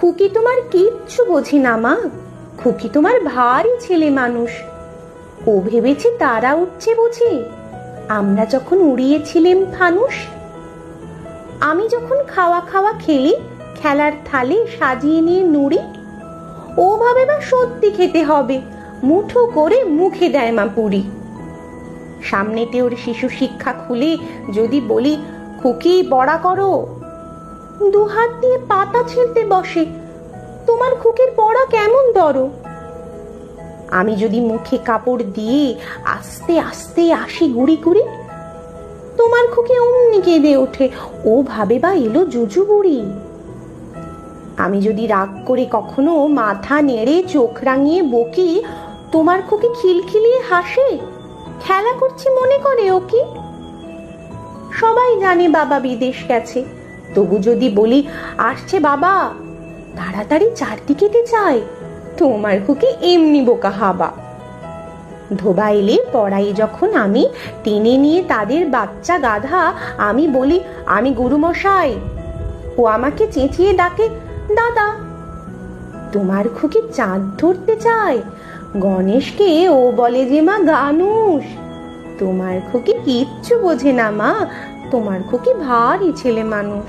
খুকি তোমার কিচ্ছু বোঝে না মা, খুকি তোমার ভারী ছেলে মানুষ। ও ভেবেছে তারা উঠছে বুঝি, আমরা যখন উড়িয়েছিলেম ফানুস। আমি যখন খাওয়া খাওয়া খেলি, খেলার থালি সাজিয়ে নিয়ে নুড়ি, ও ভাবে বা সত্যি খেতে হবে, মুঠো করে মুখে দেয় মা পুরি। সামনেতে ওর শিশু শিক্ষা খুলে যদি বলি খুকি বড়া করো, দুহাত দিয়ে পাতা ছিঁড়তে বসে, তোমার খুকির পড়া কেমন দরো। আমি যদি মুখে কাপড় দিয়ে আস্তে আস্তে আসি গুড়ি গুড়ি, তোমার খুকি অমনি কেঁদে ওঠে, ও ভাবে বা এলো জুজু বুড়ি। আমি যদি রাগ করে কখনো মাথা নেড়ে চোখ রাঙিয়ে বকি, তোমার খুকি খিলখিলিয়ে হাসে, খেলা করছি মনে করে ও কি। সবাই জানে বাবা বিদেশ গেছে, তবু যদি বলি আসছে বাবা, তাড়াতাড়ি চারদিকেতে চায়, তোমার খুকি এমনি বোকা হাবা। ধোবা এলে পড়াই যখন আমি টেনে নিয়ে তাদের বাচ্চা গাধা, আমি বলি আমি গুরুমশাই, ও আমাকে চেঁচিয়ে ডাকে দাদা। তোমার খুকি চাঁদ ধরতে চায়, গণেশকে ও বলে যে মা গানুষ। তোমার খুকি কিচ্ছু বোঝে না মা, তোমার খুকি ভারী ছেলে মানুষ।